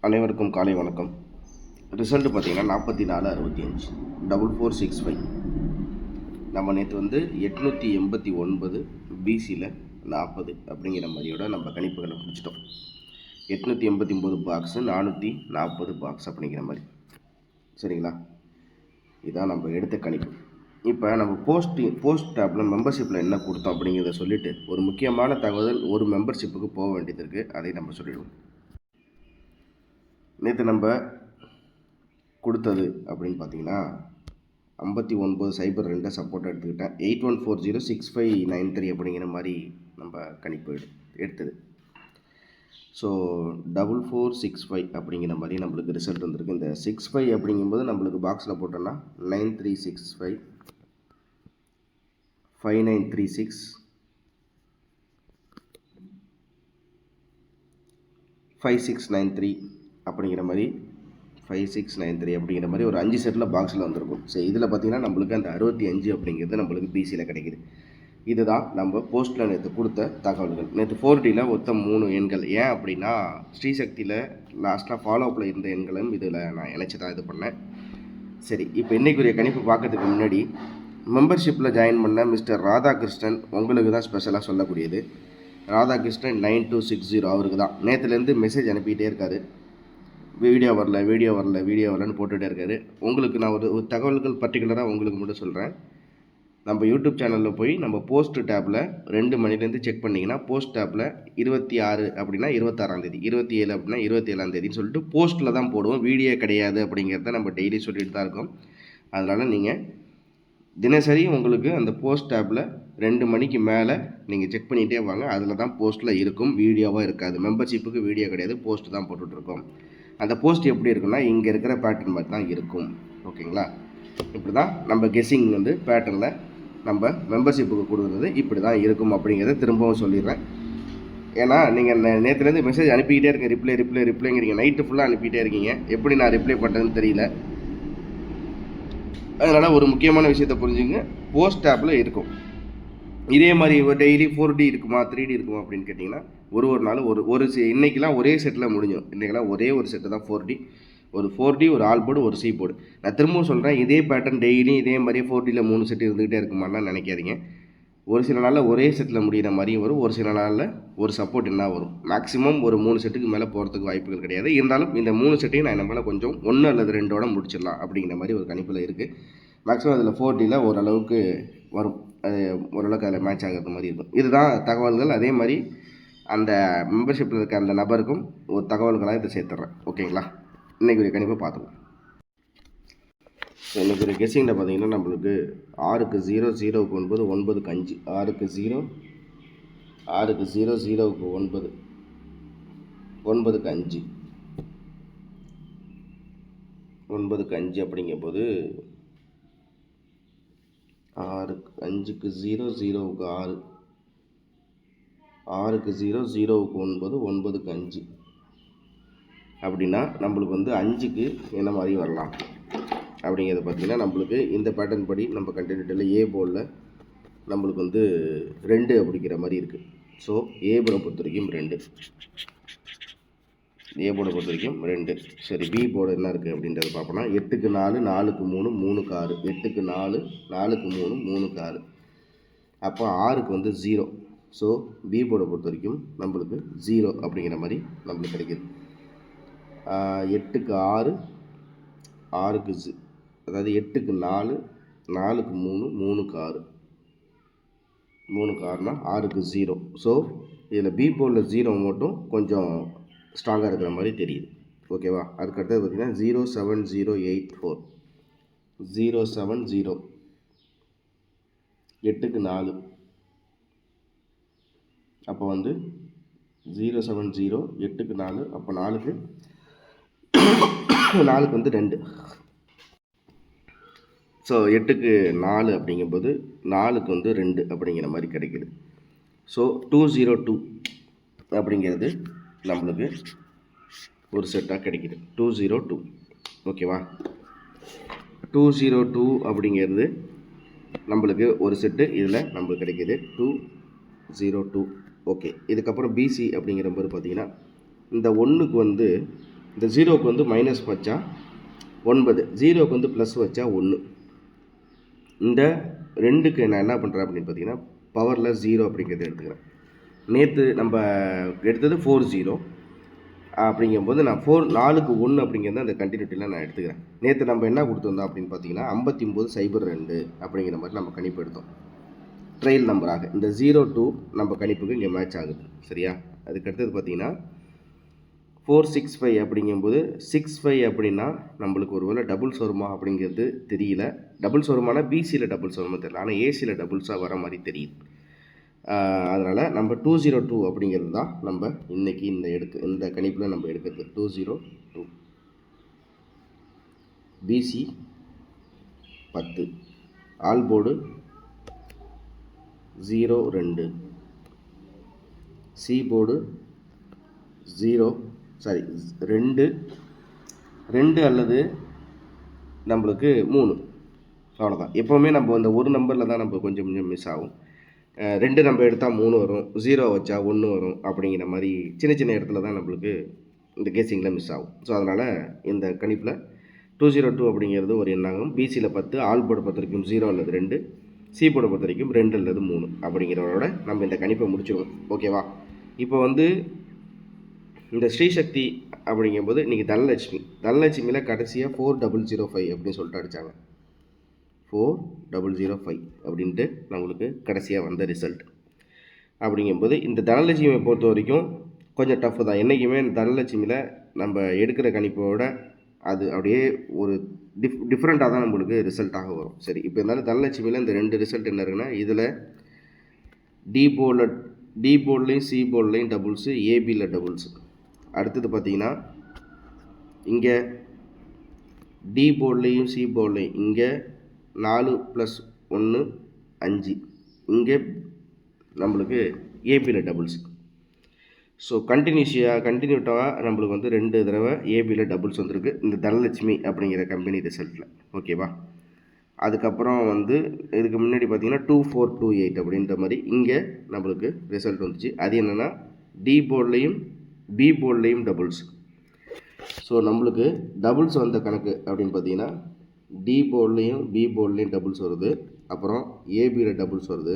அனைவருக்கும் காலை வணக்கம். ரிசல்ட் பார்த்தீங்கன்னா 4465 4465. நம்ம நேற்று 889 பிசியில் 40 அப்படிங்கிற மாதிரியோட நம்ம கணிப்புகளை முடிச்சிட்டோம். 889 பாக்ஸு 440 பாக்ஸ் அப்படிங்கிற மாதிரி. சரிங்களா? இதுதான் நம்ம எடுத்த கணிப்பு. இப்போ நம்ம போஸ்ட் டேப்பில் மெம்பர்ஷிப்பில் என்ன கொடுத்தோம் அப்படிங்கிறத சொல்லிவிட்டு ஒரு முக்கியமான தகவல் ஒரு மெம்பர்ஷிப்புக்கு போக வேண்டியது இருக்குது. அதை நம்ம சொல்லிடுவோம். நேற்று நம்ம கொடுத்தது அப்படின்னு பார்த்தீங்கன்னா 5902 சப்போர்ட் எடுத்துக்கிட்டேன். 81406593 அப்படிங்கிற மாதிரி நம்ம கணிப்பு எடுத்தது. ஸோ 4465 அப்படிங்கிற மாதிரி நம்மளுக்கு ரிசல்ட் வந்திருக்கு. இந்த 65 அப்படிங்கும்போது நம்மளுக்கு பாக்ஸில் போட்டோன்னா 9365 5936 5693 அப்படிங்கிற மாதிரி 5693 அப்படிங்கிற மாதிரி ஒரு 5 செட்டில் பாக்ஸில் வந்திருக்கும். சரி, இதில் பார்த்தீங்கன்னா நம்மளுக்கு அந்த 65 அப்படிங்கிறது நம்மளுக்கு பிசியில் கிடைக்கிது. இதுதான் நம்ம போஸ்ட்டில் நேற்று கொடுத்த தகவல்கள். நேற்று 4Dயில் ஒத்த 3 எண்கள். ஏன் அப்படின்னா ஸ்ரீசக்தியில் லாஸ்ட்டாக ஃபாலோஅப்பில் இருந்த எண்களும் இதில் நான் இணைச்சி தான் இது பண்ணேன். சரி, இப்போ இன்றைக்குரிய கணிப்பு பார்க்கறதுக்கு முன்னாடி மெம்பர்ஷிப்பில் ஜாயின் பண்ண மிஸ்டர் ராதாகிருஷ்ணன் உங்களுக்கு தான் ஸ்பெஷலாக சொல்லக்கூடியது. ராதாகிருஷ்ணன் 9260 அவருக்கு தான் நேற்றுலேருந்து மெசேஜ் அனுப்பிக்கிட்டே இருக்கார். வீடியோ வரலன்னு போட்டுகிட்டே இருக்காரு. உங்களுக்கு நான் ஒரு தகவல்கள் பர்டிகுலராக உங்களுக்கு மட்டும் சொல்கிறேன். நம்ம யூடியூப் சேனலில் போய் நம்ம போஸ்ட் டேப்பில் 2 மணிலேருந்து செக் பண்ணிங்கன்னா போஸ்ட் டேப்பில் 26 அப்படின்னா 26ஆம் தேதி, 27 அப்படின்னா 27ஆம் தேதின்னு சொல்லிட்டு போஸ்ட்டில் தான் போடுவோம். வீடியோ கிடையாது அப்படிங்கிறத நம்ம டெய்லி சொல்லிட்டு தான் இருக்கோம். அதனால் நீங்கள் தினசரி உங்களுக்கு அந்த போஸ்ட் டேப்பில் 2 மணிக்கு மேலே நீங்கள் செக் பண்ணிகிட்டே வாங்க. அதில் தான் போஸ்ட்டில் இருக்கும், வீடியோவாக இருக்காது. மெம்பர்ஷிப்புக்கு வீடியோ கிடையாது, போஸ்ட் தான் போட்டுட்ருக்கோம். அந்த போஸ்ட் எப்படி இருக்குன்னா இங்கே இருக்கிற பேட்டர்ன் மாதிரி தான் இருக்கும். ஓகேங்களா? இப்படி தான் நம்ம கெஸ்ஸிங் பேட்டர்னில் நம்ம மெம்பர்ஷிப்புக்கு கொடுக்குறது இப்படி தான் இருக்கும் அப்படிங்கிறத திரும்பவும் சொல்லிடுறேன். ஏன்னா நீங்கள் நேற்றுலேருந்து மெசேஜ் அனுப்பிக்கிட்டே இருக்கீங்க, ரிப்ளைங்கிறீங்க. நைட்டு ஃபுல்லாக அனுப்பிக்கிட்டே இருக்கீங்க. எப்படி நான் ரிப்ளை பண்ணுறதுன்னு தெரியல. அதனால் ஒரு முக்கியமான விஷயத்தை புரிஞ்சுங்க. போஸ்ட் ஆப்பில் இருக்கும். இதே மாதிரி டெய்லி 4D இருக்குமா 3D இருக்குமா அப்படின்னு கேட்டிங்கன்னா ஒரு நாள் இன்றைக்கெலாம் ஒரே செட்டில் முடிஞ்சிடும். இன்றைக்கெல்லாம் ஒரே ஒரு செட்டு தான் 4D. ஒரு 4D, ஒரு ஆல் போர்டு, ஒரு சி போர்டு. நான் திரும்பவும் சொல்கிறேன், இதே பேட்டர்ன் டெய்லியும் இதே மாதிரி 4Dயில் 3 செட்டு இருந்துக்கிட்டே இருக்குமான்னு நினைக்காதீங்க. ஒரு சில நாளில் ஒரே செட்டில் முடிகிற மாதிரியும் வரும், ஒரு சில நாளில் ஒரு சப்போர்ட் என்ன வரும். மேக்ஸிமம் ஒரு 3 செட்டுக்கு மேலே போகிறதுக்கு வாய்ப்புகள் கிடையாது. இருந்தாலும் இந்த 3 செட்டையும் நான் என்ன பண்ண கொஞ்சம் 1 அல்லது 2ஓட முடிச்சிடலாம் அப்படிங்கிற மாதிரி ஒரு கணிப்பில் இருக்குது. மேக்ஸிமம் அதில் 4Dயில் ஓரளவுக்கு வரும், அது ஓரளவுக்கு அதில் மேட்ச் ஆகிறது மாதிரி இருக்கும். இதுதான் தகவல்கள். அதே மாதிரி அந்த மெம்பர்ஷிப்பில் இருக்க அந்த நபருக்கும் ஒரு தகவல்களாக இதை சேர்த்துட்றேன். ஓகேங்களா? இன்றைக்கி ஒரு கணிப்பை பார்த்துக்கலாம். இன்றைக்கி ஒரு கெஸ்ஸிங்கில் பார்த்தீங்கன்னா நம்மளுக்கு 6க்கு 0, 0க்கு 9, 9க்கு 5, 6க்கு 0, 6க்கு 0, 0க்கு 9, 9க்கு 5, 9க்கு 5 அப்படிங்கும்போது 5க்கு 0, 0க்கு 6, 6க்கு 0, 0க்கு 9, 9க்கு 5 அப்படின்னா நம்மளுக்கு 5க்கு என்ன மாதிரி வரலாம் அப்படிங்கிறது பார்த்திங்கன்னா நம்மளுக்கு இந்த பேட்டர்ன் படி நம்ம கண்டினியூட்டில் ஏ போர்டில் நம்மளுக்கு 2 அப்படிங்கிற மாதிரி இருக்குது. ஸோ ஏ போர்டை பொறுத்த வரைக்கும் 2, ஏ போர்டை பொறுத்த வரைக்கும் 2. சரி, பி போர்டு என்ன இருக்குது அப்படின்றத பார்ப்போம்னா 8க்கு 4, 4க்கு 3, 3க்கு 6, 8க்கு 4, 4க்கு 3, 3க்கு 6. அப்போ 6க்கு 0. ஸோ பி போர்டை பொறுத்த வரைக்கும் நம்மளுக்கு 0 அப்படிங்கிற மாதிரி நம்மளுக்கு கிடைக்கிது. 8க்கு 6, 6க்கு அதாவது 8க்கு 4, 4க்கு 3, 3க்கு 6, 3க்கு 6னா 6க்கு 0. ஸோ இதில் பி போர்டில் 0 மட்டும் கொஞ்சம் ஸ்ட்ராங்காக இருக்கிற மாதிரி தெரியுது. ஓகேவா? அதுக்கடுத்தது பார்த்திங்கன்னா 07084, 070, 8க்கு 4. அப்போ 070, 8க்கு 4, அப்போ 4க்கு 2. ஸோ 8க்கு 4 அப்படிங்கும்போது 4க்கு 2 அப்படிங்கிற மாதிரி கிடைக்கிது. ஸோ 202 அப்படிங்கிறது நம்மளுக்கு ஒரு செட்டாக கிடைக்கிது. 202. ஓகேவா? 202 அப்படிங்கிறது நம்மளுக்கு ஒரு செட்டு இதில் நம்மளுக்கு கிடைக்கிது 202. ஓகே, இதுக்கப்புறம் பிசி அப்படிங்கிற போது பார்த்திங்கன்னா இந்த 1க்கு இந்த 0க்கு வந்து மைனஸ் வச்சா 9, 0க்கு வந்து ப்ளஸ் வச்சா 1. இந்த 2க்கு நான் என்ன பண்ணுறேன் அப்படின்னு பார்த்தீங்கன்னா பவரில் 0 அப்படிங்கிறத எடுத்துக்கிறேன். நேற்று நம்ம எடுத்தது 4-0 அப்படிங்கும்போது நான் 4க்கு 1 அப்படிங்கிறது அந்த கண்டினியூட்டியில் நான் எடுத்துக்கிறேன். நேற்று நம்ம என்ன கொடுத்துருந்தோம் அப்படின்னு பார்த்தீங்கன்னா 59-02 அப்படிங்கிற மாதிரி நம்ம கணிப்பு எடுத்தோம் ட்ரையல் நம்பராக. இந்த 0-2 நம்ம கணிப்புக்கு இங்கே மேட்ச் ஆகுது. சரியா? அதுக்கடுத்தது பார்த்தீங்கன்னா 465 அப்படிங்கும்போது 65 அப்படின்னா நம்மளுக்கு ஒரு வேளை டபுள்ஸ் வருமா அப்படிங்கிறது தெரியல. டபுள்ஸ் வருமானா பிசியில் டபுள்ஸ் வருமா தெரியல, ஆனால் ஏசியில் டபுள்ஸாக வர மாதிரி தெரியுது. அதனால் நம்ம 202 அப்படிங்கிறது தான் நம்ம இன்றைக்கி இந்த கணிப்பில் நம்ம எடுக்கிறது. 202 பிசி 10, ஆல் போர்டு 02, சி போர்டு 2 அல்லது நம்மளுக்கு 3. அவ்வளோதான். எப்போவுமே நம்ம இந்த ஒரு நம்பரில் தான் நம்ம கொஞ்சம் மிஸ் ஆகும். 2 நம்ம எடுத்தால் 3 வரும், 0 வச்சா 1 வரும் அப்படிங்கிற மாதிரி சின்ன சின்ன இடத்துல தான் நம்மளுக்கு இந்த கேசிங்கில் மிஸ் ஆகும். ஸோ அதனால் இந்த கணிப்பில் 202 அப்படிங்கிறது ஒரு எண்ணாகும். பிசியில் 10, ஆல் போர்டை பொறுத்த வரைக்கும் 0 அல்லது 2, சி போர்டை பொறுத்த வரைக்கும் 2 அல்லது 3 அப்படிங்கிறவரோட நம்ம இந்த கணிப்பை முடிச்சிடுவோம். ஓகேவா? இப்போ வந்து இந்த ஸ்ரீசக்தி அப்படிங்கும்போது இன்றைக்கி தனலட்சுமியில் கடைசியாக 4005 அப்படின்னு சொல்லிட்டு அடித்தாங்க. 4005 அப்படின்ட்டு நம்மளுக்கு கடைசியாக வந்த ரிசல்ட். அப்படிங்கும்போது இந்த தனலட்சுமியை பொறுத்த வரைக்கும் கொஞ்சம் டஃப்பு தான். என்றைக்குமே தனலட்சுமியில் நம்ம எடுக்கிற கணிப்போட அது அப்படியே ஒரு டிஃப்ரெண்ட்டாக தான் நம்மளுக்கு ரிசல்ட்டாக வரும். சரி, இப்போ இருந்தாலும் தனலட்சுமியில் இந்த 2 ரிசல்ட் என்ன இருக்குன்னா, இதில் டி போர்ட்லேயும் சி போர்ட்லேயும் டபுள்ஸு, ஏபியில் டபுள்ஸு. அடுத்தது பார்த்தீங்கன்னா இங்கே டி போர்ட்லேயும் சி போர்ட்லேயும் இங்கே 4 + 1 5, இங்கே நம்மளுக்கு ஏபியில் டபுள்ஸ். ஸோ கண்டினியூட்டாக நம்மளுக்கு வந்து 2 தடவை ஏபியில் டபுள்ஸ் வந்திருக்கு இந்த தனலட்சுமி அப்படிங்கிற கம்பெனி ரிசல்ட்டில். ஓகேவா? அதுக்கப்புறம் வந்து இதுக்கு முன்னாடி பார்த்தீங்கன்னா 2428 அப்படின்ற மாதிரி இங்கே நம்மளுக்கு ரிசல்ட் வந்துச்சு. அது என்னென்னா டி போர்ட்லேயும் பி போர்ட்லேயும் டபுள்ஸ். ஸோ நம்மளுக்கு டபுள்ஸ் வந்த கணக்கு அப்படின்னு பார்த்தீங்கன்னா டி போர்ட்லேயும் பி போர்ட்லேயும் டபுள்ஸ் வருது, அப்புறம் ஏபியில் டபுள்ஸ் வருது,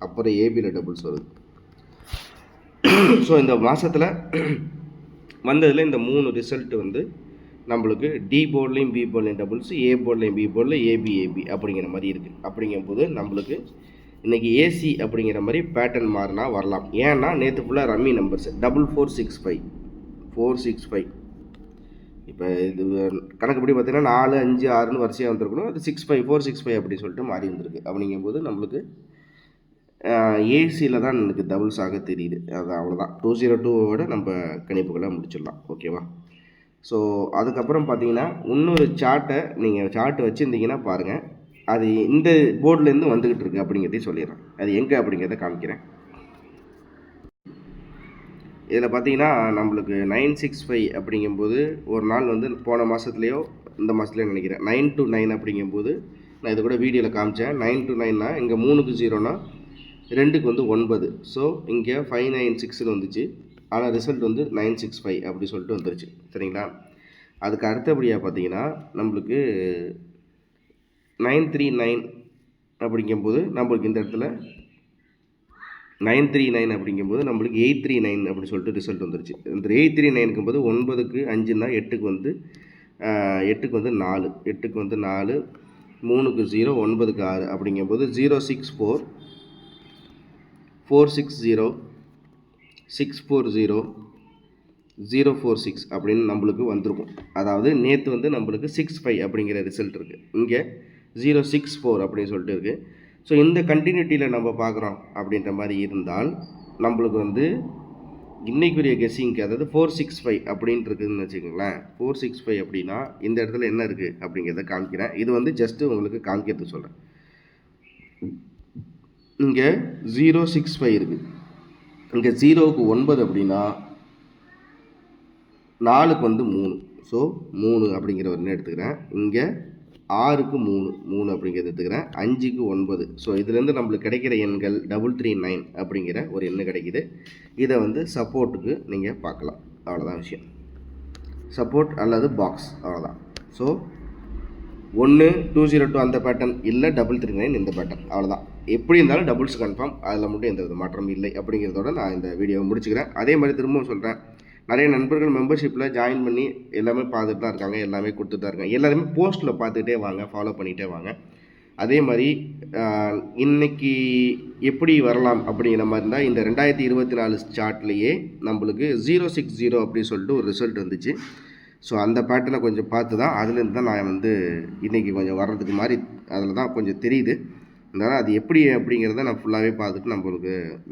அப்புறம் ஏபியில் டபுள்ஸ் வருது. ஸோ இந்த மாதத்தில் வந்ததில் இந்த 3 ரிசல்ட் வந்து நம்மளுக்கு டி போர்ட்லேயும் பி போர்ட்லேயும் டபுள்ஸ், ஏ போர்ட்லேயும் பி போர்டில் ஏபி அப்படிங்கிற மாதிரி இருக்குது. அப்படிங்கும்போது நம்மளுக்கு இன்றைக்கி ஏசி அப்படிங்கிற மாதிரி பேட்டர்ன் மாறினா வரலாம். ஏன்னா நேற்று ஃபுல்லாக ரம்மி நம்பர்ஸ் 465 இப்போ இது கணக்குப்படி பார்த்தீங்கன்னா 4, 5, 6ன்னு வரிசையாக வந்திருக்கணும். அது 465 அப்படின்னு சொல்லிட்டு மாறி வந்திருக்கு. அப்படிங்கும்போது நம்மளுக்கு ஏசியில் தான் எனக்கு டபுள்ஸ் ஆக தெரியுது. அது அவ்வளோதான். 202 நம்ம கணிப்புகளை முடிச்சிடலாம். ஓகேவா? ஸோ அதுக்கப்புறம் பார்த்தீங்கன்னா இன்னொரு சார்ட்டை வச்சுருந்தீங்கன்னா பாருங்கள், அது இந்த போர்ட்லேருந்து வந்துக்கிட்டு இருக்கு அப்படிங்கிறதையும் சொல்லிடுறேன். அது எங்கே அப்படிங்கிறத காமிக்கிறேன். இதில் பார்த்தீங்கன்னா நம்மளுக்கு 965 அப்படிங்கும்போது ஒரு நாள் வந்து போன மாதத்துலேயோ இந்த மாதத்துலேயோ நினைக்கிறேன் 9 to 9 அப்படிங்கும்போது நான் இது கூட வீடியோவில் காமிச்சேன். 9 to 9னா இங்கே 3க்கு 0னா 2க்கு வந்து 9. ஸோ இங்கே 596ன்னு வந்துச்சு. ஆனால் ரிசல்ட் வந்து 965 அப்படி சொல்லிட்டு வந்துருச்சு. சரிங்களா? அதுக்கு அடுத்தபடியாக பார்த்தீங்கன்னா நம்மளுக்கு 939 அப்படிங்கும்போது நம்மளுக்கு இந்த இடத்துல 939 அப்படிங்கும்போது நம்மளுக்கு 839 அப்படின்னு சொல்லிட்டு ரிசல்ட் வந்துருச்சு. இந்த 839க்கும் போது 9க்கு 5ன்னா 8க்கு வந்து 4, 8க்கு வந்து 4, 3க்கு 0, 9க்கு 6 அப்படிங்கும்போது 064 460 640 046 அப்படின்னு நம்மளுக்கு வந்திருக்கும். அதாவது நேற்று வந்து நம்மளுக்கு 65 அப்படிங்கிற ரிசல்ட் இருக்குது, இங்கே 064 அப்படின்னு சொல்லிட்டு இருக்குது. ஸோ இந்த கண்டினியூட்டியில் நம்ம பார்க்குறோம் அப்படின்ற மாதிரி இருந்தால் நம்மளுக்கு வந்து இன்றைக்குரிய கெஸ்ஸிங்க்கு அதாவது 465 அப்படின்ட்டு இருக்குதுன்னு வச்சுக்கோங்களேன். 465 அப்படின்னா இந்த இடத்துல என்ன இருக்குது அப்படிங்கிறத காமிக்கிறேன். இது வந்து ஜஸ்ட்டு உங்களுக்கு காமிக்கிறது சொல்கிறேன். இங்கே 065 இருக்குது, இங்கே 0க்கு 9 அப்படின்னா 4க்கு வந்து 3. ஸோ 3 அப்படிங்கிற ஒரு எண்ணை எடுத்துக்கிறேன். இங்கே 6க்கு 3 அப்படிங்கிறத எடுத்துக்கிறேன். 5க்கு 9. ஸோ இதுலேருந்து நம்மளுக்கு கிடைக்கிற எண்கள் 339 அப்படிங்கிற ஒரு எண்ணு கிடைக்கிது. இதை வந்து சப்போர்ட்டுக்கு நீங்கள் பார்க்கலாம். அவ்வளோதான் விஷயம். சப்போர்ட் அல்லது பாக்ஸ், அவ்வளோதான். ஸோ 1 202 அந்த பேட்டர்ன் இல்லை, 339 இந்த பேட்டர்ன், அவ்வளோதான். எப்படி இருந்தாலும் டபுள்ஸ் கன்ஃபார்ம், அதில் மட்டும் எந்த வித மாற்றம் இல்லை அப்படிங்கிறதோட நான் இந்த வீடியோவை முடிச்சுக்கிறேன். அதே மாதிரி திரும்பவும் சொல்கிறேன், நிறைய நண்பர்கள் மெம்பர்ஷிப்பில் ஜாயின் பண்ணி எல்லாமே பார்த்துட்டு தான் இருக்காங்க, எல்லாமே கொடுத்துட்டு தான் இருக்காங்க. எல்லாருமே போஸ்ட்டில் பார்த்துக்கிட்டே வாங்க, ஃபாலோ பண்ணிகிட்டே வாங்க. அதே மாதிரி இன்றைக்கி எப்படி வரலாம் அப்படிங்கிற மாதிரி இருந்தால், இந்த 2024 சார்ட்லேயே நம்மளுக்கு 060 அப்படின்னு சொல்லிட்டு ஒரு ரிசல்ட் வந்துச்சு. ஸோ அந்த பேட்டர்னை கொஞ்சம் பார்த்து தான், அதுலேருந்து தான் நான் வந்து இன்றைக்கி கொஞ்சம் வர்றதுக்கு மாதிரி அதில் தான் கொஞ்சம் தெரியுது. அதனால் அது எப்படி அப்படிங்கிறத நான் ஃபுல்லாகவே பார்த்துட்டு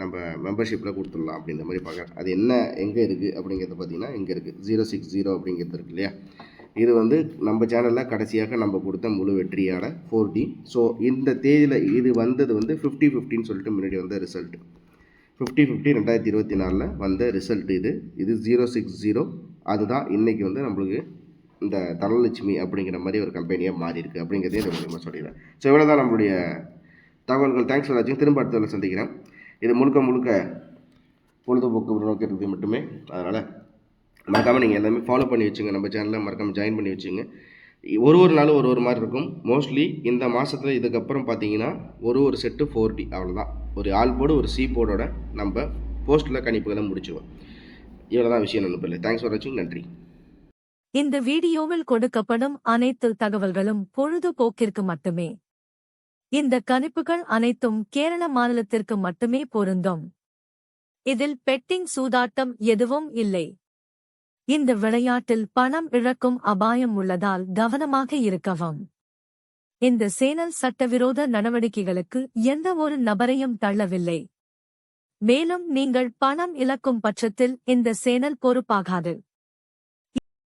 நம்ம மெம்பர்ஷிப்பில் கொடுத்துடலாம் அப்படின்ற மாதிரி பார்க்குறேன். அது என்ன எங்கே இருக்குது அப்படிங்கிறத பார்த்திங்கன்னா, இங்கே இருக்குது 060 அப்படிங்கிறது இருக்கு இல்லையா. இது வந்து நம்ம சேனலில் கடைசியாக நம்ம கொடுத்த முழு வெற்றியான 4D. ஸோ இந்த தேதியில் இது வந்தது வந்து 50-50 சொல்லிட்டு முன்னாடி வந்த ரிசல்ட். 50-50 2024 வந்த ரிசல்ட் இது 060. அதுதான் இன்றைக்கி வந்து நம்மளுக்கு இந்த தனலட்சுமி அப்படிங்கிற மாதிரி ஒரு கம்பெனியாக மாறி இருக்குது அப்படிங்கிறதே இந்த மூலியமாக சொல்லிடுறேன். ஸோ இவ்வளோ தான் நம்மளுடைய தகவல்கள். தேங்க்ஸ் ஃபார் வாட்சிங். திரும்ப அடுத்த சந்திக்கிறேன். இது முழுக்க பொழுதுபோக்கு நோக்கிறதுக்கு மட்டுமே. அதனால் மறக்காமல் நீங்கள் எல்லாமே ஃபாலோ பண்ணி வச்சுங்க, நம்ம சேனலில் மறக்காமல் ஜாயின் பண்ணி வச்சுங்க. ஒரு நாளும் ஒரு மாதிரி இருக்கும். மோஸ்ட்லி இந்த மாதத்தில் இதுக்கப்புறம் பார்த்தீங்கன்னா ஒரு செட்டு 4D, அவ்வளோதான். ஒரு ஆல் போர்டு ஒரு சி போர்டோட நம்ம போஸ்ட்டில் கணிப்புகளை முடிச்சுவோம். இவ்வளோ தான் விஷயம் நண்பர்களே. தேங்க்ஸ் ஃபார் வாட்சிங். நன்றி. இந்த வீடியோவில் கொடுக்கப்படும் அனைத்து தகவல்களும் பொழுதுபோக்கிற்கு மட்டுமே. இந்த கணிப்புகள் அனைத்தும் கேரள மாநிலத்திற்கு மட்டுமே பொருந்தும். இதில் பெட்டிங் சூதாட்டம் எதுவும் இல்லை. இந்த விளையாட்டில் பணம் இழக்கும் அபாயம் உள்ளதால் கவனமாக இருக்கவும். இந்த சேனல் சட்டவிரோத நடவடிக்கைகளுக்கு எந்த ஒரு நபரையும் தள்ளவில்லை. மேலும் நீங்கள் பணம் இழக்கும் பட்சத்தில் இந்த சேனல் பொறுப்பாகாது.